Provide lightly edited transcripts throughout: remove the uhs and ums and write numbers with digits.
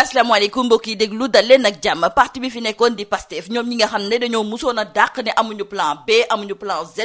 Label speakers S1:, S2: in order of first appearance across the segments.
S1: asalaamaaleykum mbokk yi déglu dal leen ak jàmm parti bi fi nekkoon di Pastef ñoom ñi nga xam ne dañoo musoon a dàq ne amuñu plan B amuñu plan Z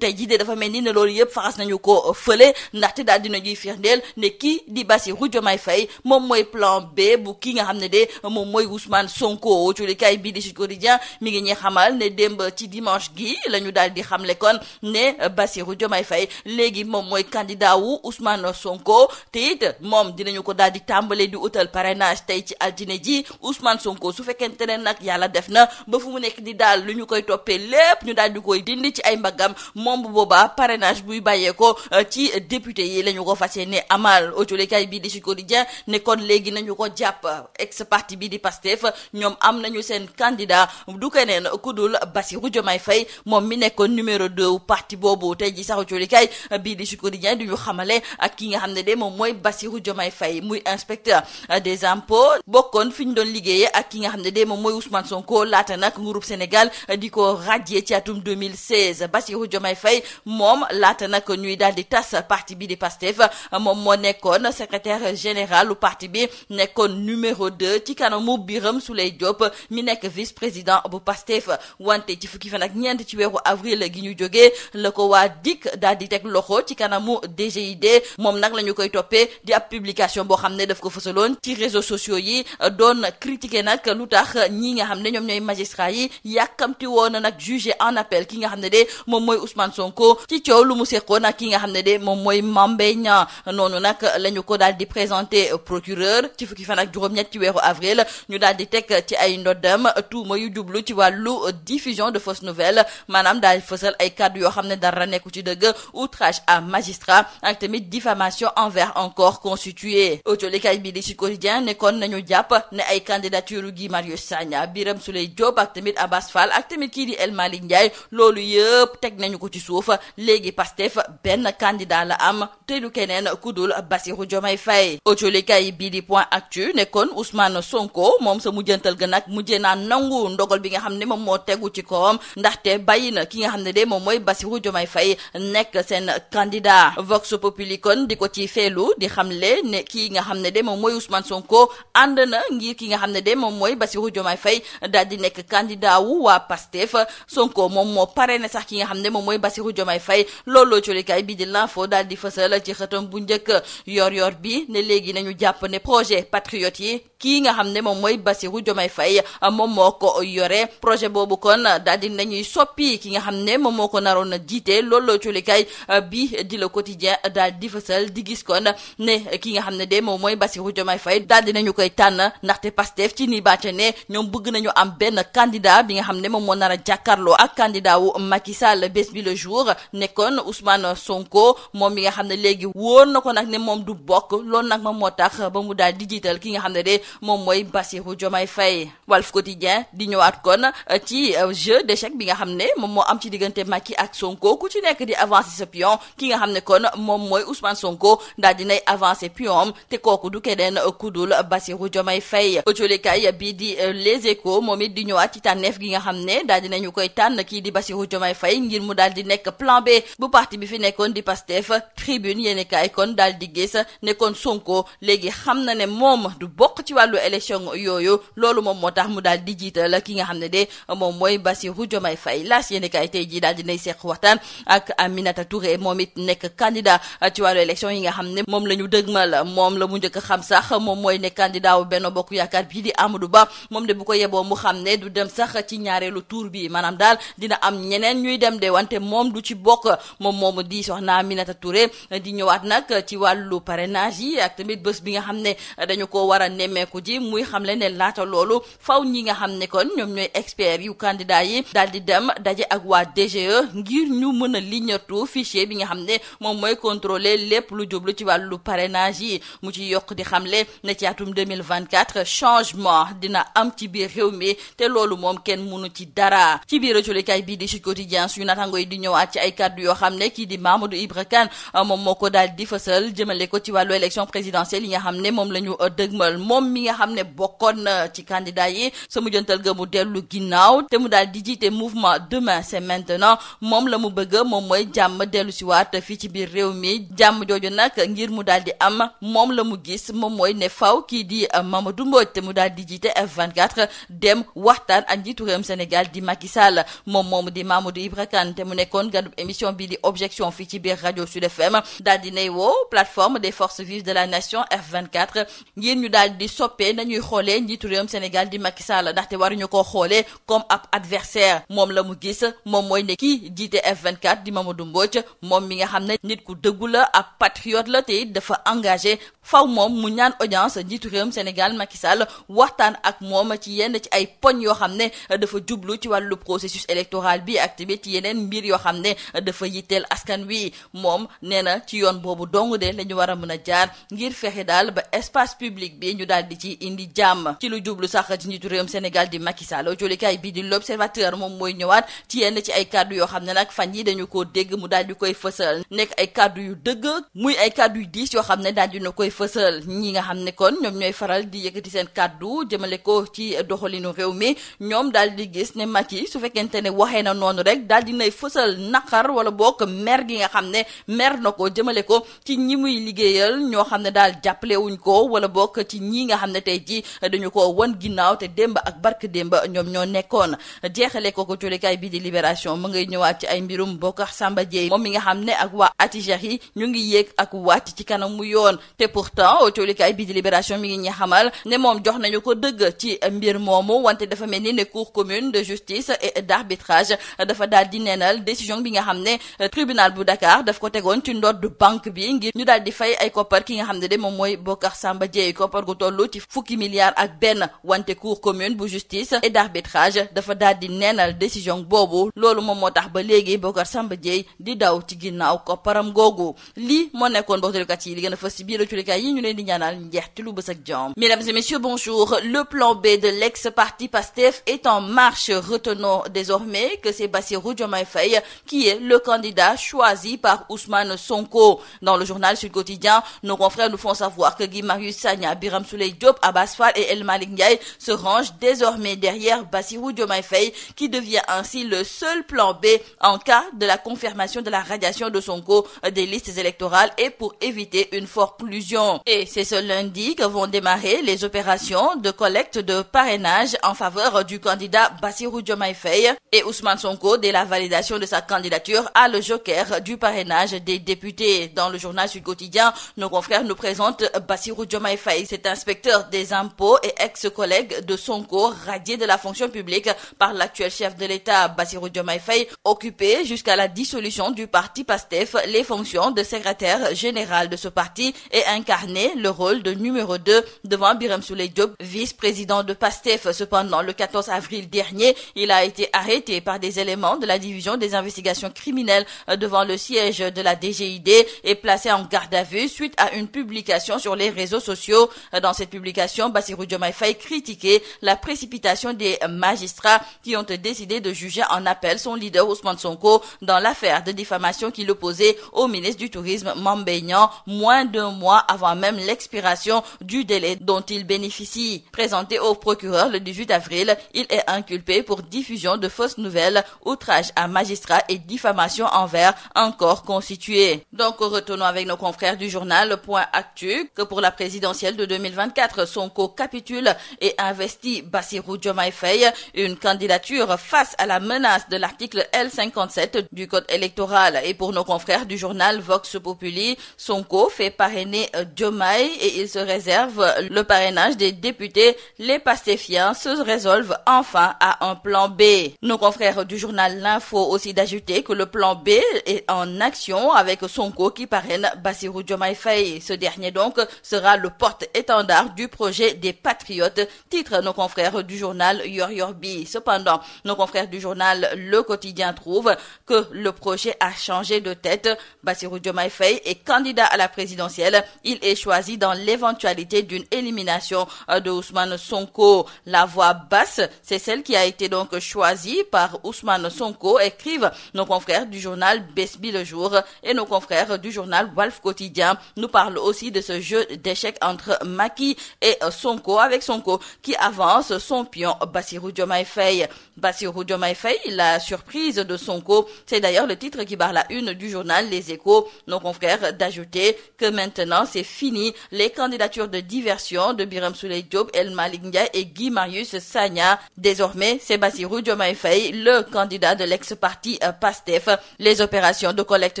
S1: tey jii de dafa mel ni ne loolu yëpp faxas nañu ko fële ndaxte daal dina ñuy firndeel ne kii di Bassirou Diomaye Faye moom mooy plan B bu kii nga xam ne de moom mooy Ousmane Sonko culikaay bii di Sud Quotidien mi ngi ñuy xamal ne démb ci dimanche gi la ñu daal di xamle kon ne Bassirou Diomaye Faye léegi moom mooy candidat wu Ousmane Sonko te it moom dinañu ko daal di tàmbale di utal parrainage ci altine ji Ousmane Sonko su fekkente ne nag yàlla def na ba fu mu nekk di daal lu ñu koy toppee lépp ñu daal di koy dindi ci ay mbaggam moom bu boobaa parrainage buy bàyyeeko ci député yi la ñu ko fas yéene amal autolikaay bii di Sud Quotidien ne kon léegi nañu ko jàpp ex parti bi di Pastef ñoom am nañu seen candidat du keneen ku dul Bassirou Diomaye Faye moom mi nekkoon numéro 2 parti boobu tey ji sax autolikaay bii di Sud Quotidien du ñu xamale ak ki nga xam ne de moom mooy Bassirou Diomaye Faye muy inspecteur des impôts bokkoon fi ñu doon liggéeyee ak ki nga xam ne de moom mooy Ousmane Sonko laata nag nguurub Sénégal di ko radier ci atum 2016 Bassirou Diomaye Faye moom laata nag ñuy daal di tas parti bi di Pastef moom moo nekkoon secrétaire général lu parti bi nekkoon numéro 2 ci kanamu Birame Souleye Diop mi nekk vice président bu Pastef wante ci fukki fan ak ñeent ci weeru avril gi ñu jógee la ko waa DIC daal di teg loxo ci kanamu DGID moom nag la ñu koy toppee di ab publication boo xam ne daf ko fësaloon ci réseaux sociaux yi doon critiquer nag lu tax ñi nga xam ne ñoom ñooy magistrat yi yàkkamti woon nag jugé en appel ki nga xam ne de moom mooy Ousmane Sonko ci coow lu mu seqoon ak ki nga xam ne de moom mooy Mame Mbaye Niang noonu nag la ñu ko daal di présenté procureur ci fukki fan ak juróom-ñett ci weeru avril ñu daal di teg ci ay ndoddam tuuma yu jublu ci wàllu diffusion de fausses nouvelles maanaam daal di fësal ay kàddu yoo xam ne dara nekku ci dëgg outrage à magistrat ak tamit diffamation envers un corps constitué autolikaay bi di Sud Quotidien ne kon nañu jàpp ne ay candidature Guy Marius Sagna Birame Souleye Diop ak tamit Abass Fall ak tamit kii di El Malick Ndiaye loolu yëpp teg nañu ko ci suuf léegi Pastef benn candidat la am te du keneen ku dul Bassirou Diomaye Faye autolikaay bii di Point Actu ne kon Ousmane Sonko moom sa mujjantal ga nag mujjee naa nangu ndogal bi nga xam ne moom moo tegu ci kawam ndaxte bàyyi na ki nga xam ne de moom mooy Bassirou Diomaye Faye nekk seen candidat Vox Populi kon di ko ci feelu di xamle ne kii nga xam ne de moom mooy Ousmane Sonko ànd na ngir ki nga xam ne de moom mooy Bassirou Diomaye Faye daal di nekk candidat wu waa Pastef Sonko moom moo parrainé sax ki nga xam ne moom mooy Bassirou Diomaye Faye looloo colikaay bi di l'info daal di fësal ci xëtam bu njëkk yor bi ne léegi nañu jàpp ne projet patriote yi kii nga xam ne moom mooy Bassirou Diomaye Faye moom moo ko yore projet boobu kon daal di nañuy soppi ki nga xam ne moom moo ko naroon a jiite looloo colikaay bi di Le Quotidien daal di fësal di gis kon ne ki nga xam ne de moom mooy Bassirou Diomaye Faye daal di nañu koy tànn ndaxte Pastef ci ni bàcce ne ñoom bëgg nañu am benn candidat bi nga xam ne moom moo nar a jàkkaarloo ak candidat wu Macky Sall bés bi le jour nekkoon Ousmane Sonko moom mi nga xam ne léegi wóor na ko nag ne moom du bokk loolu nag moom moo tax ba mu daal di jiital ki nga xam ne de moom mooy Bassirou Diomaye Faye Walf Quotidien di ñëwaat kon ci jeu d'échec bi nga xam ne moom moo am ci diggante Macky ak Sonko ku ci nekk di avancer sa pion ki nga xam ne kon moom mooy Ousmane Sonko daal dinay avancer pion te kooku du keneen ku dul Bassirou Diomaye Faye autolikaay bii di Les Échos moom it di ñëwaat ci tànneef gi nga xam ne daal dinañu koy tànn kii di Bassirou Diomaye Faye ngir mu daal di nekk plan B bu parti bi fi nekkoon di Pastef Tribune yéeni kaay kon daal di gis nekkoon Sonko léegi xam na ne moom du bokk ci wàllu élection yooyu loolu moom moo tax mu daal di jiital ki nga xam ne de moom mooy Bassirou Diomaye Faye laas yéeni kaay tey jii daal dinay seq waxtaan ak Aminata Touré moom it nekk candidat ci wàllu élection yi nga xam ne moom la ñu dëgmal moom la mu njëkk xam sax moom mooy ne candidat wu Benno Bokk Yaakaar bii di Amadou Ba moom de bu ko yeboo mu xam ne du dem sax ci ñaareelu tour bi maanaam daal dina am ñeneen ñuy dem de wante moom du ci bokk moom moomu di soxna Aminata Touré di ñëwaat nag ci wàllu parrainage yi ak tamit bés bi nga xam ne dañu ko war a nemmeeku ji muy xamle ne laata loolu faw ñi nga xam ne kon ñoom ñooy experts yu candidat yi daal di dem daje ak waa DGE ngir ñu mën a liñatu fichier bi nga xam ne moom mooy contrôler lépp lu jublu ci wàllu parrainage yi mu ci yokk di xamle ne ci atum 2024 changement dina am ci biir réew mi te loolu moom kenn mënu ci dara ci biir jolikaay bii di Sud Quotidien suñu natango yi di ñëwaat ci ay kàddu yoo xam ne kii di Mamadou Ibra Kane moom moo ko daal di fësal jëmale ko ci wàllu élection présidentielle yi nga xam ne moom la ñu dëgmal moom mi nga xam ne bokkoon na ci candidat yi sa mujjantal ga mu dellu ginnaaw te mu daal di jiite mouvement demain c'est maintenant moom la mu bëgg moom mooy jàmm dellu si waat fii ci biir réew mi jàmm jooju nag ngir mu daal di am moom la mu gis moom mooy ne faw kii di di Mamadou Mbodj te mu daal di jiite F24 dem waxtaan ak njiitu réewum Sénégal di Macky Sall moom moomu di Mamadou Ibra Kane te mu nekkoon gàddu émission bi di objection fii ci biir rajo Sud FM daal di nay woo plateforme des forces vives de la nation F24 ngir ñu daal di soppee nañuy xoolee njiitu réewum Sénégal di Macky Sall ndaxte waruñu koo xoolee comme ab adversaire moom la mu gis moom mooy ne kii jiite F24 di Mamadou Mbodj moom mi nga xam ne nit ku dëggu la ab patriote la te it dafa engagé faw moom mu ñaan audience njiitu réewum Sénégal Macky Sall waxtaan ak moom ci yenn ci ay poñ yoo xam ne dafa jublu ci wàllu processus électoral bi ak tamit ci yeneen mbir yoo xam ne dafa yitteel askan wi moom nee na ci yoon boobu dong de la ñu war a mën a jaar ngir fexe daal ba espace public bi ñu daal di ci indi jàmm ci lu jublu sax ci njiitu réewum Sénégal di Macky Sall jolikaay bii di l'Observateur moom mooy ñëwaat ci yenn ci ay kàddu yoo xam ne nag fan yi dañu koo dégg mu daal di koy fësal nekk ay kàddu yu dëgg muy ay kàddu yu diis yoo xam ne daal dina koy fësal ñi nga xam ne kon ñoom ñooy faral di yëkkati seen kàddu jëmale ko ci doxalinu réew mi ñoom daal di gis ne Macky su fekkente ne waxee na noonu rek daal dinay fësal naqar wala bokk mer gi nga xam ne mer na ko jëmale ko ci ñi muy liggéeyal ñoo xam ne daal jàppale wuñ ko wala bokk ci ñi nga xam ne tey ji dañu ko wan ginnaaw te démb ak barke démb ñoom ñoo nekkoon jeexale ko ko colikaay bi di Libération mu ngay ñëwaat ci ay mbirum Bocar Samba Dièye moom mi nga xam ne ak waa Attijari yi ñu ngi yéeg ak wàcc ci kanamu yoon te pourtant colikaay bi di Libération mi ngi ñi xamal ne moom jox nañu ko dëgg ci mbir moomu wante dafa mel ni ne cour commune de justice et d'arbitrage dafa daal di neenal décision bi nga xam ne tribunal bu Dakar daf ko tegoon ci ndodd banque bi ngir ñu daal di fay ay koppar ki nga xam ne de moom mooy Bocar Samba Dièye koppar gu tollu ci fukki milliards ak benn wante cour commune bu justice et d'arbitrage dafa daal di neenal décision boobu loolu moom moo tax ba léegi Bocar Samba Dièye di daw ci ginnaaw kopparam googu lii moo nekkoon boxtulukat yi li gën a fës ci biir culikaay yi ñu leen di ñaanal njeexte lu bës ak jàmm. Mesdames et messieurs, bonjour. Le plan B de l'ex-parti PASTEF est en marche. Retenons désormais que c'est Bassirou Diomaye Faye qui est le candidat choisi par Ousmane Sonko. Dans le journal Sud Quotidien, nos confrères nous font savoir que Guy Marius Sagna, Birame Souleye Diop, Abbas Fall et El Malick Ndiaye se rangent désormais derrière Bassirou Diomaye Faye, qui devient ainsi le seul plan B en cas de la confirmation de la radiation de Sonko des listes électorales et pour éviter une forclusion. Et c'est ce lundi que vont démarrer les opérations de collecte de parrainage en faveur du candidat Bassirou Diomaye Faye et Ousmane Sonko. Dès la validation de sa candidature à le joker du parrainage des députés. Dans le journal Sud Quotidien, nos confrères nous présentent Bassirou Diomaye Faye. Cet inspecteur des impôts et ex-collègue de Sonko, radié de la fonction publique par l'actuel chef de l'État Bassirou Diomaye Faye, occupé jusqu'à la dissolution du parti PASTEF les fonctions de secrétaire général de ce parti et incarné le rôle de numéro 2 devant Birame Souleye Diop, vice-président de PASTEF. Cependant, le 14 avril dernier, il a été arrêté par des éléments de la division des investigations criminelles devant le siège de la DGID et placé en garde à vue suite à une publication sur les réseaux sociaux. Dans cette publication, Bassirou Diomaye Faye critiquait la précipitation des magistrats qui ont décidé de juger en appel son leader Ousmane Sonko dans l'affaire de diffamation qui l'opposait au ministre du Tourisme Mame Mbaye Niang, moins d'un mois avant même l'expiration du délai dont il bénéficie. Présenté au procureur le 18 avril, il est inculpé pour diffusion de fausses nouvelles, outrage à magistrat et diffamation envers un corps constitué. Donc retournons avec nos confrères du journal Point Actu que pour la présidentielle de 2024, Sonko capitule et investit Bassirou Diomaye Faye, une candidature face à la menace de l'article L57 du code électoral. Et pour nos confrères du journal Vox Populi, Sonko fait parrainer Diomaye et il se réserve le parrainage des députés. Les pastéfiens se résolvent enfin à un plan B. Nos confrères du journal L'Info aussi d'ajouter que le plan B est en action avec Sonko qui parraine Bassirou Diomaye Faye. Ce dernier donc sera le porte-étendard du projet des Patriotes, titre nos confrères du journal Yor Yorbi. Cependant, nos confrères du journal Le Quotidien trouvent que le projet a changé de tête. Bassirou Diomaye Faye est candidat à la présidentielle. Il est choisi dans l'éventualité d'une élimination de Ousmane Sonko. La voix basse, c'est celle qui a été donc choisie par Ousmane Sonko, écrivent nos confrères du journal Besbi Le Jour, et nos confrères du journal Walf Quotidien nous parlent aussi de ce jeu d'échecs entre Macky et Sonko, avec Sonko qui avance son pion Bassirou Diomaye Faye. Bassirou Diomaye Faye, la surprise de Sonko, c'est d'ailleurs le titre qui barre la une du journal Les Échos. Nos confrères d'ajouter que maintenant c'est fini les candidatures de divers diversion de Birame Souleye Diop, El Malick Ndiaye et Guy Marius Sagna. Désormais, c'est Bassirou Diomaye Faye, le candidat de l'ex-parti PASTEF. Les opérations de collecte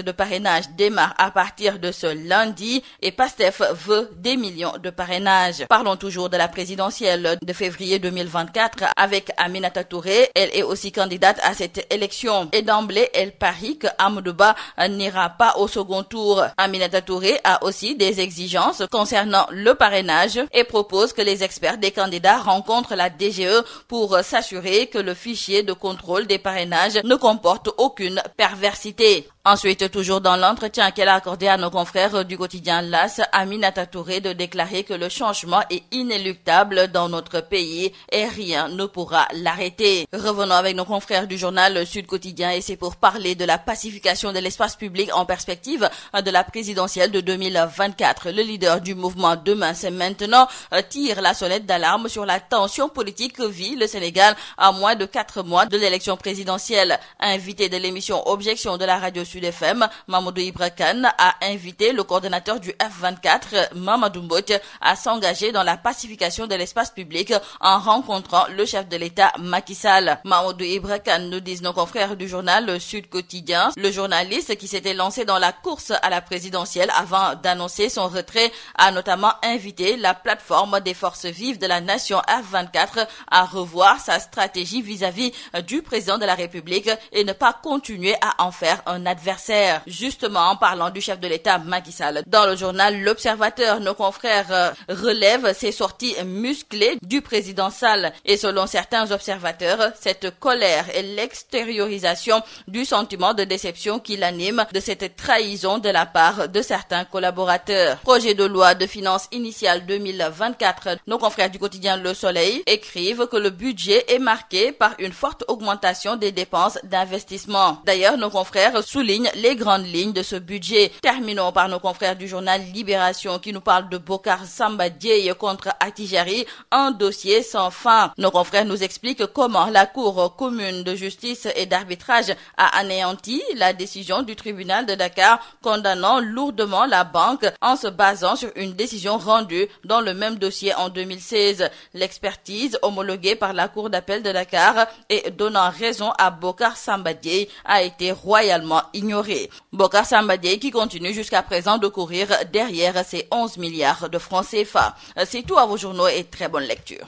S1: de parrainage démarrent à partir de ce lundi et PASTEF veut des millions de parrainages. Parlons toujours de la présidentielle de février 2024 avec Aminata Touré. Elle est aussi candidate à cette élection et d'emblée, elle parie que Amadou Ba n'ira pas au second tour. Aminata Touré a aussi des exigences concernant le parrainage et propose que les experts des candidats rencontrent la DGE pour s'assurer que le fichier de contrôle des parrainages ne comporte aucune perversité. Ensuite, toujours dans l'entretien qu'elle a accordé à nos confrères du quotidien LAS, Aminata Touré de déclarer que le changement est inéluctable dans notre pays et rien ne pourra l'arrêter. Revenons avec nos confrères du journal Sud Quotidien et c'est pour parler de la pacification de l'espace public en perspective de la présidentielle de 2024. Le leader du mouvement Demain c'est maintenant tire la sonnette d'alarme sur la tension politique que vit le Sénégal à moins de 4 mois de l'élection présidentielle. Invité de l'émission Objection de la radio Sud FM, Mamadou Ibra Kane a invité le coordonnateur du F24, Mamadou Mbodj, à s'engager dans la pacification de l'espace public en rencontrant le chef de l'État Macky Sall. Mamadou Ibra Kane, nous disent nos confrères du journal Sud Quotidien, le journaliste qui s'était lancé dans la course à la présidentielle avant d'annoncer son retrait, a notamment invité la plateforme des forces vives de la nation F24 à revoir sa stratégie vis-à-vis du président de la République et ne pas continuer à en faire un adversaire. Justement, en parlant du chef de l'État Macky Sall, dans le journal L'Observateur, nos confrères relèvent ces sorties musclées du président Sall. Et selon certains observateurs, cette colère est l'extériorisation du sentiment de déception qui l'anime de cette trahison de la part de certains collaborateurs. Projet de loi de finances initiale 2024, nos confrères du quotidien Le Soleil écrivent que le budget est marqué par une forte augmentation des dépenses d'investissement. D'ailleurs, nos confrères soulignent les grandes lignes de ce budget. Terminons par nos confrères du journal Libération qui nous parlent de Bocar Samba Dièye contre Attijari, un dossier sans fin. Nos confrères nous expliquent comment la Cour commune de justice et d'arbitrage a anéanti la décision du tribunal de Dakar condamnant lourdement la banque en se basant sur une décision rendue dans le même dossier en 2016. L'expertise homologuée par la Cour d'appel de Dakar et donnant raison à Bocar Samba Dièye a été royalement ignoré. Bocar Samba Dièye qui continue jusqu'à présent de courir derrière ses 11 milliards de francs CFA. C'est tout à vos journaux et très bonne lecture.